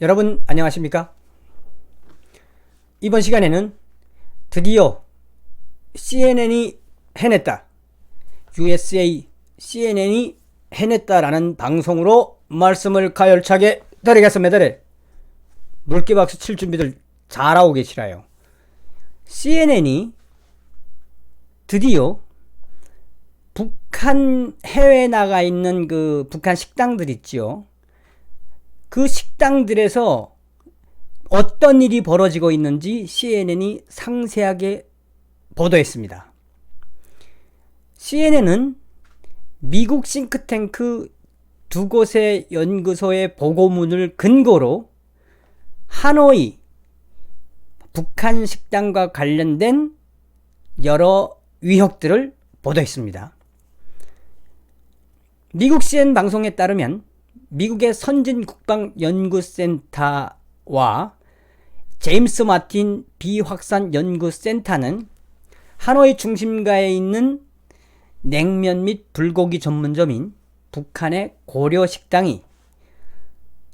여러분 안녕하십니까? 이번 시간에는 드디어 CNN이 해냈다. USA CNN이 해냈다라는 방송으로 말씀을 가열차게 드리겠습니다. 물개박수 칠 준비들 잘하고 계시라요. CNN이 드디어 북한 해외에 나가 있는 그 북한 식당들 있지요. 그 식당들에서 어떤 일이 벌어지고 있는지 CNN이 상세하게 보도했습니다. CNN은 미국 싱크탱크 두 곳의 연구소의 보고문을 근거로 하노이 북한 식당과 관련된 여러 위협들을 보도했습니다. 미국 CNN 방송에 따르면 미국의 선진국방연구센터와 제임스 마틴 비확산연구센터는 하노이 중심가에 있는 냉면 및 불고기 전문점인 북한의 고려식당이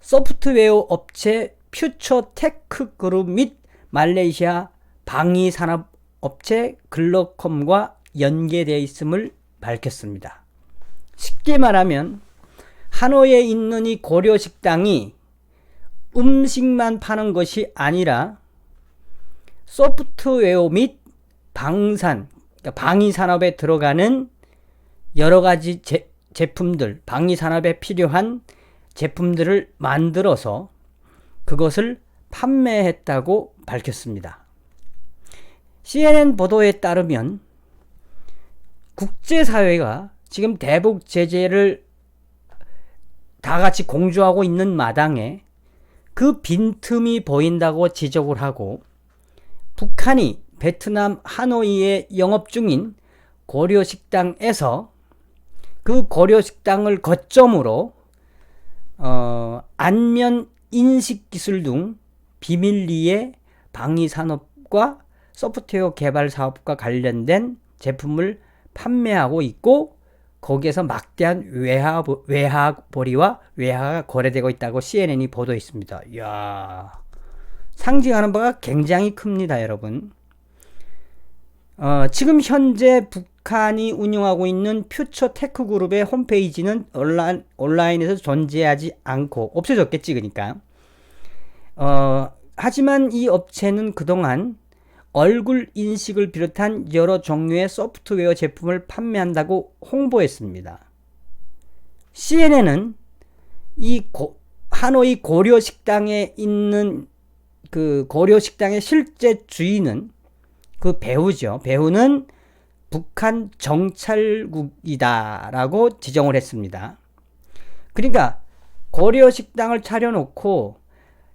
소프트웨어 업체 퓨처테크그룹 및 말레이시아 방위산업업체 글로컴과 연계되어 있음을 밝혔습니다. 쉽게 말하면 하노이에 있는 이 고려식당이 음식만 파는 것이 아니라 소프트웨어 및 방위산업에 들어가는 여러가지 제품들, 방위산업에 필요한 제품들을 만들어서 그것을 판매했다고 밝혔습니다. CNN 보도에 따르면 국제사회가 지금 대북 제재를 다 같이 공조하고 있는 마당에 그 빈틈이 보인다고 지적을 하고 북한이 베트남 하노이에 영업 중인 고려식당에서 그 고려식당을 거점으로 안면 인식기술 등 비밀리에 방위산업과 소프트웨어 개발 사업과 관련된 제품을 판매하고 있고 거기에서 막대한 외화벌이와 외화가 거래되고 있다고 CNN이 보도했습니다. 이야, 상징하는 바가 굉장히 큽니다, 여러분. 지금 현재 북한이 운영하고 있는 퓨처테크그룹의 홈페이지는 온라인에서 존재하지 않고 없어졌겠지, 그러니까. 하지만 이 업체는 그동안 얼굴 인식을 비롯한 여러 종류의 소프트웨어 제품을 판매한다고 홍보했습니다. CNN은 이 하노이 고려식당에 있는 그 고려식당의 실제 주인은 그 배후죠. 배후는 북한 정찰국이다라고 지정을 했습니다. 그러니까 고려식당을 차려놓고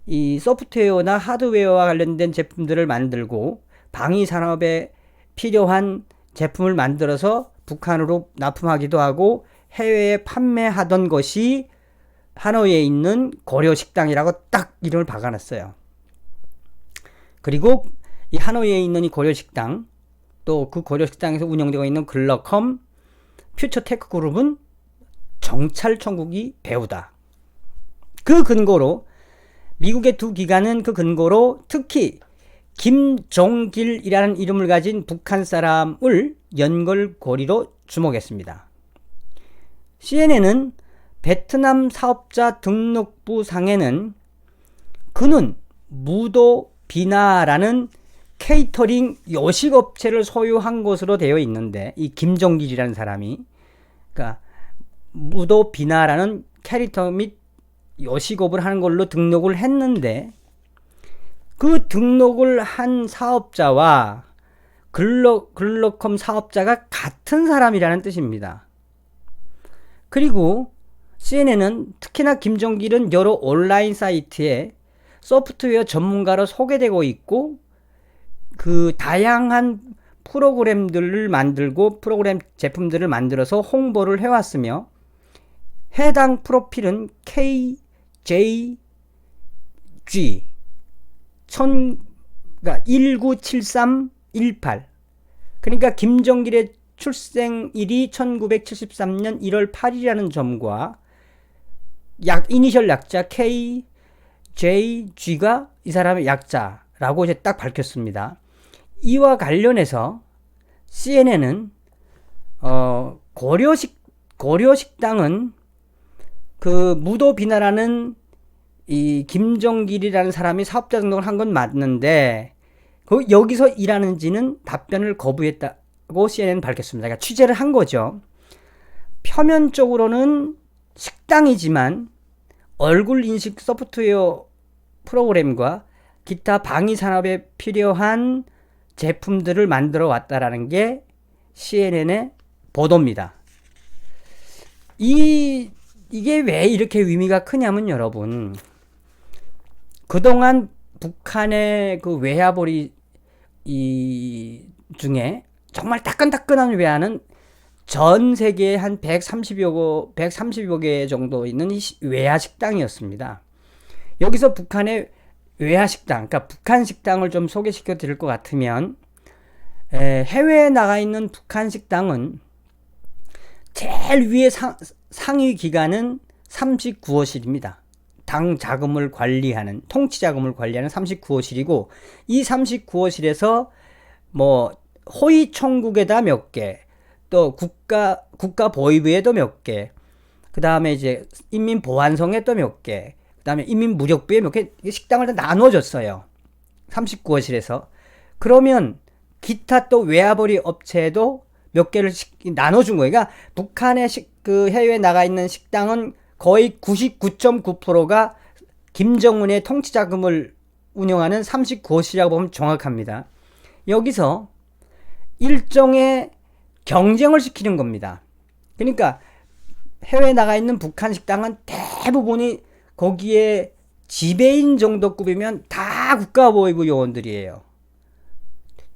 이 소프트웨어나 하드웨어와 관련된 제품들을 만들고 방위산업에 필요한 제품을 만들어서 북한으로 납품하기도 하고 해외에 판매하던 것이 하노이에 있는 고려식당이라고 딱 이름을 박아놨어요. 그리고 이 하노이에 있는 이 고려식당, 또 그 고려식당에서 운영되고 있는 글로컴, 퓨처테크그룹은 정찰청국이 배후다. 그 근거로 미국의 두 기관은 그 근거로 특히 김종길이라는 이름을 가진 북한 사람을 연결고리로 주목했습니다. CNN은 베트남 사업자 등록부 상에는 그는 무도 비나라는 케이터링 요식업체를 소유한 것으로 되어 있는데 이 김종길이라는 사람이 그러니까 무도 비나라는 캐릭터 및 요식업을 하는 걸로 등록을 했는데 그 등록을 한 사업자와 글로컴 사업자가 같은 사람이라는 뜻입니다. 그리고 CNN은 특히나 김종길은 여러 온라인 사이트에 소프트웨어 전문가로 소개되고 있고 그 다양한 프로그램들을 만들고 프로그램 제품들을 만들어서 홍보를 해왔으며 해당 프로필은 KJG 197318 그러니까 김종길의 출생일이 1973년 1월 8일이라는 점과 이니셜 약자 JG가 이 사람의 약자라고 이제 딱 밝혔습니다. 이와 관련해서 CNN은 고려식당은 그 무도 비나라는 이 김정길이라는 사람이 사업자 등록을 한 건 맞는데 여기서 일하는지는 답변을 거부했다고 CNN 밝혔습니다. 그러니까 취재를 한 거죠. 표면적으로는 식당이지만 얼굴 인식 소프트웨어 프로그램과 기타 방위 산업에 필요한 제품들을 만들어 왔다라는 게 CNN의 보도입니다. 이게 왜 이렇게 의미가 크냐면 여러분, 그동안 북한의 그 외화벌이 중에 정말 따끈따끈한 외화는 전 세계에 한 130여 개 정도 있는 외화 식당이었습니다. 여기서 북한의 외화 식당, 그러니까 북한 식당을 좀 소개시켜 드릴 것 같으면, 해외에 나가 있는 북한 식당은 제일 위에 상위 기관은 39호실입니다. 당 자금을 관리하는, 통치 자금을 관리하는 39호실이고, 이 39호실에서 뭐 호위 총국에다 몇 개, 또 국가 보위부에도 몇 개, 그 다음에 이제 인민보안성에 또 몇 개, 그 다음에 인민무력부에 몇 개 식당을 다 나눠줬어요. 39호실에서. 그러면 기타 또 외화벌이 업체에도 몇 개를 나눠준 거예요. 그러니까 북한의 그 해외에 나가 있는 식당은 거의 99.9%가 김정은의 통치 자금을 운영하는 39호실이라고 보면 정확합니다. 여기서 일종의 경쟁을 시키는 겁니다. 그러니까 해외에 나가 있는 북한 식당은 대부분이 거기에 지배인 정도급이면 다 국가보위부 요원들이에요.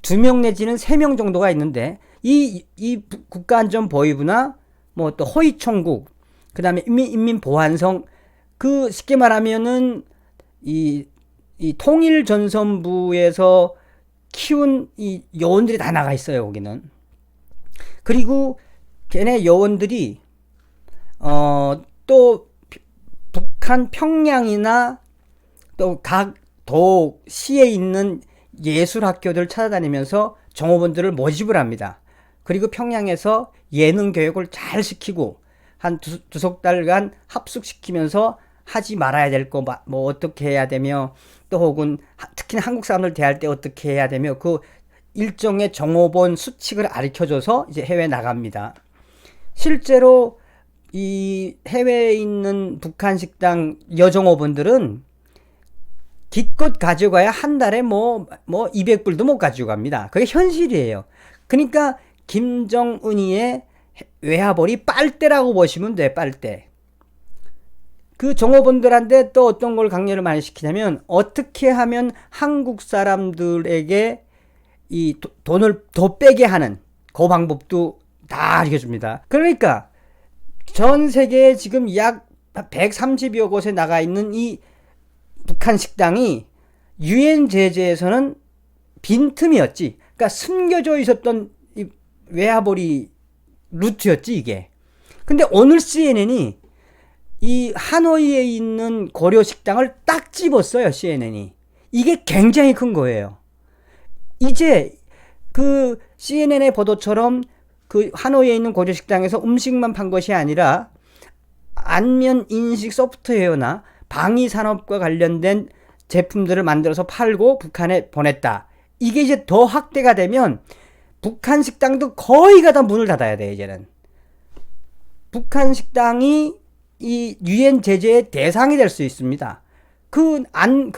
2명 내지는 3명 정도가 있는데 이 국가안전보위부나 뭐 또 호위총국, 그 다음에 인민보안성, 그 쉽게 말하면은 이 통일전선부에서 키운 이 요원들이 다 나가 있어요, 거기는. 그리고 걔네 요원들이 또 북한 평양이나 또 각 도시에 있는 예술학교들 찾아다니면서 정호원들을 모집을 합니다. 그리고 평양에서 예능 교육을 잘 시키고 한 두석 달간 합숙시키면서 하지 말아야 될 거 뭐 어떻게 해야 되며, 또 혹은 특히 한국 사람들 대할 때 어떻게 해야 되며, 그 일종의 정호본 수칙을 가르쳐줘서 이제 해외에 나갑니다. 실제로 이 해외에 있는 북한 식당 여정호본들은 기껏 가져가야 한 달에 뭐 200불도 못 가져갑니다. 그게 현실이에요. 그러니까 김정은이의 외화벌이 빨대라고 보시면 돼, 빨대. 그 정호본들한테 또 어떤 걸 강요를 많이 시키냐면, 어떻게 하면 한국 사람들에게 이 돈을 더 빼게 하는 그 방법도 다 알려줍니다. 그러니까 전 세계에 지금 약 130여 곳에 나가 있는 이 북한 식당이 유엔 제재에서는 빈틈이었지. 그러니까 숨겨져 있었던 이 외화벌이 루트였지, 이게. 근데 오늘 CNN이 이 하노이에 있는 고려 식당을 딱 집었어요, CNN이. 이게 굉장히 큰 거예요. 이제 그 CNN의 보도처럼 그 하노이에 있는 고려 식당에서 음식만 판 것이 아니라 안면 인식 소프트웨어나 방위 산업과 관련된 제품들을 만들어서 팔고 북한에 보냈다. 이게 이제 더 확대가 되면 북한 식당도 거의가 다 문을 닫아야 돼, 이제는. 북한 식당이 이 유엔 제재의 대상이 될 수 있습니다. 그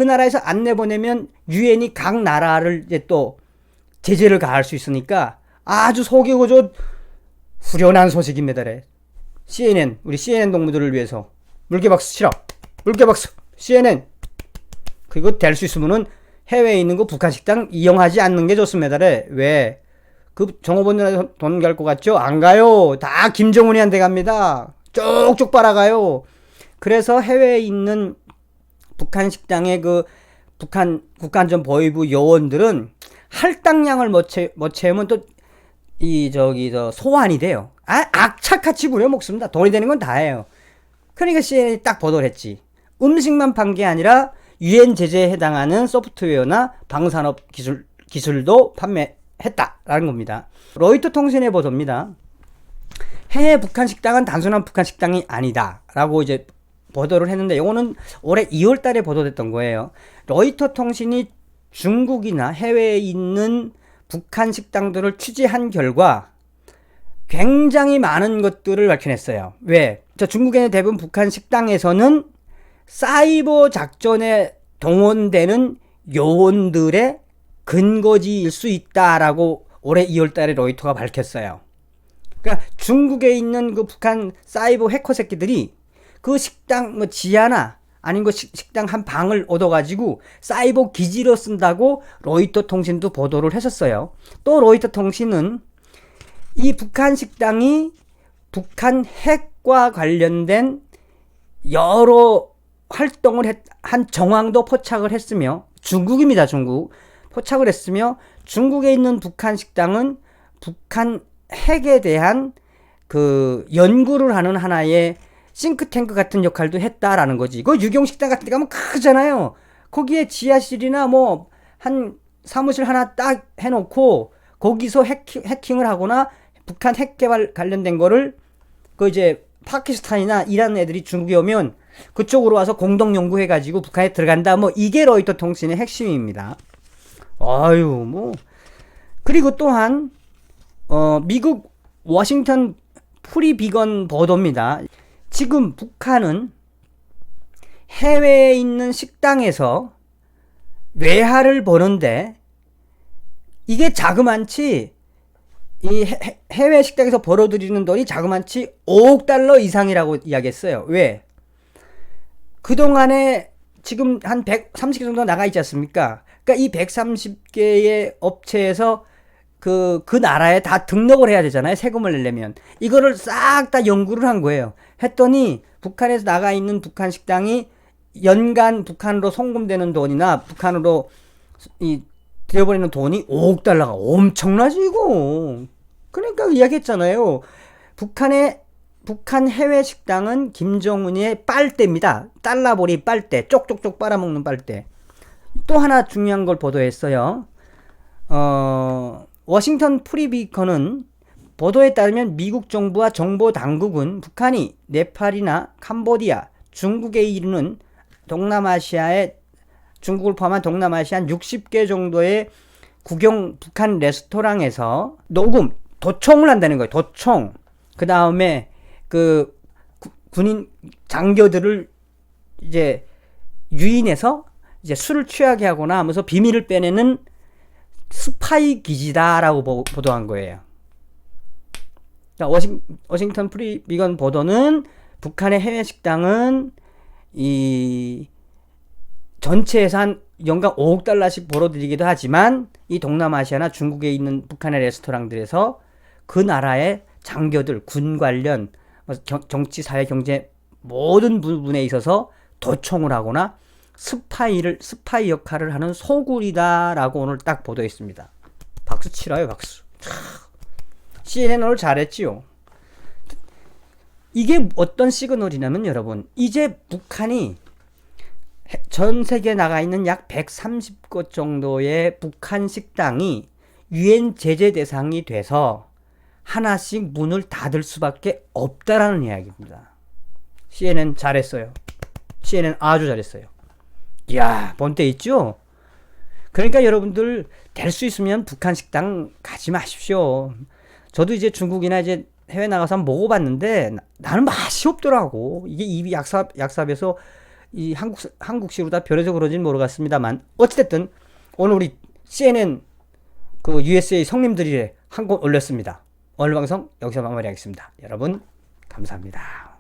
나라에서 안 내보내면 유엔이 각 나라를 이제 또 제재를 가할 수 있으니까 아주 속이고 저 후련한 소식입니다. CNN, 우리 CNN 동무들을 위해서 물개박수 치러. 물개박수. CNN. 그리고 될 수 있으면은 해외에 있는 그 북한 식당 이용하지 않는 게 좋습니다. 왜? 그 정호본들한테 돈 갈 것 같죠? 안 가요. 다 김정은이한테 갑니다. 쭉쭉 빨아가요. 그래서 해외에 있는 북한 식당의 그 북한 국가안전보위부 요원들은 할당량을 못 채우면 또 소환이 돼요. 악착같이 부려먹습니다. 돈이 되는 건 다예요. 그러니까 CNN이 딱 보도를 했지. 음식만 판 게 아니라 유엔 제재에 해당하는 소프트웨어나 방산업 기술도 판매했다라는 겁니다. 로이터 통신의 보도입니다. 해외 북한 식당은 단순한 북한 식당이 아니다라고 이제 보도를 했는데, 이거는 올해 2월 달에 보도됐던 거예요. 로이터 통신이 중국이나 해외에 있는 북한 식당들을 취재한 결과 굉장히 많은 것들을 밝혀냈어요. 왜? 중국의 대부분 북한 식당에서는 사이버 작전에 동원되는 요원들의 근거지일 수 있다라고 올해 2월 달에 로이터가 밝혔어요. 그러니까 중국에 있는 그 북한 사이버 해커 새끼들이 그 식당 뭐 지하나 아닌 그 식당 한 방을 얻어가지고 사이버 기지로 쓴다고 로이터 통신도 보도를 했었어요. 또 로이터 통신은 이 북한 식당이 북한 핵과 관련된 여러 활동을 한 정황도 포착을 했으며, 중국입니다. 중국 포착을 했으며, 중국에 있는 북한 식당은 북한 핵에 대한 그 연구를 하는 하나의 싱크탱크 같은 역할도 했다라는 거지. 그 유경식당 같은 데 가면 크잖아요. 거기에 지하실이나 뭐 한 사무실 하나 딱 해놓고 거기서 해킹을 하거나 북한 핵 개발 관련된 거를 그 이제 파키스탄이나 이란 애들이 중국에 오면 그쪽으로 와서 공동 연구해가지고 북한에 들어간다. 뭐 이게 로이터 통신의 핵심입니다. 아유 뭐. 그리고 또한 미국 워싱턴 프리비건 보도입니다. 지금 북한은 해외에 있는 식당에서 외화를 버는데 이게 자그만치 이 해외 식당에서 벌어들이는 돈이 자그만치 5억 달러 이상이라고 이야기했어요. 왜? 그동안에 지금 한 130개 정도 나가 있지 않습니까? 그러니까 이 130개의 업체에서 그 나라에 다 등록을 해야 되잖아요. 세금을 내려면. 이거를 싹 다 연구를 한 거예요. 했더니 북한에서 나가 있는 북한 식당이 연간 북한으로 송금되는 돈이나 북한으로 되어버리는 돈이 5억 달러가 엄청나지 이거. 그러니까 이야기했잖아요. 북한 해외 식당은 김정은의 빨대입니다. 달러보리 빨대, 쪽쪽쪽 빨아먹는 빨대. 또 하나 중요한 걸 보도했어요. 워싱턴 프리비컨은 보도에 따르면 미국 정부와 정보 당국은 북한이 네팔이나 캄보디아, 중국에 이르는 동남아시아의, 중국을 포함한 동남아시아 한 60개 정도의 국영 북한 레스토랑에서 도청을 한다는 거예요. 도청. 그 다음에 그 군인 장교들을 이제 유인해서 이제 술을 취하게 하거나 하면서 비밀을 빼내는 스파이 기지다라고 보도한 거예요. 워싱턴 프리비건 보도는 북한의 해외 식당은 이 전체에서 한 연간 5억 달러씩 벌어들이기도 하지만 이 동남아시아나 중국에 있는 북한의 레스토랑들에서 그 나라의 장교들, 군 관련, 정치, 사회, 경제 모든 부분에 있어서 도청을 하거나 스파이 역할을 하는 소굴이다라고 오늘 딱 보도했습니다. 박수 치라요, 박수. CNN 오늘 잘했지요. 이게 어떤 시그널이냐면 여러분, 이제 북한이 전 세계에 나가 있는 약 130곳 정도의 북한 식당이 유엔 제재 대상이 돼서 하나씩 문을 닫을 수밖에 없다라는 이야기입니다. CNN 잘했어요. CNN 아주 잘했어요. 이야, 본때 있죠? 그러니까 여러분들 될 수 있으면 북한 식당 가지 마십시오. 저도 이제 중국이나 이제 해외 나가서 한번 먹어봤는데 나는 맛이 없더라고. 이게 입이 약삽해서 이 한국식으로 다 변해서 그런지는 모르겠습니다만, 어찌됐든 오늘 우리 CNN 그 USA 성님들이 한 곳 올렸습니다. 오늘 방송 여기서 마무리하겠습니다. 여러분 감사합니다.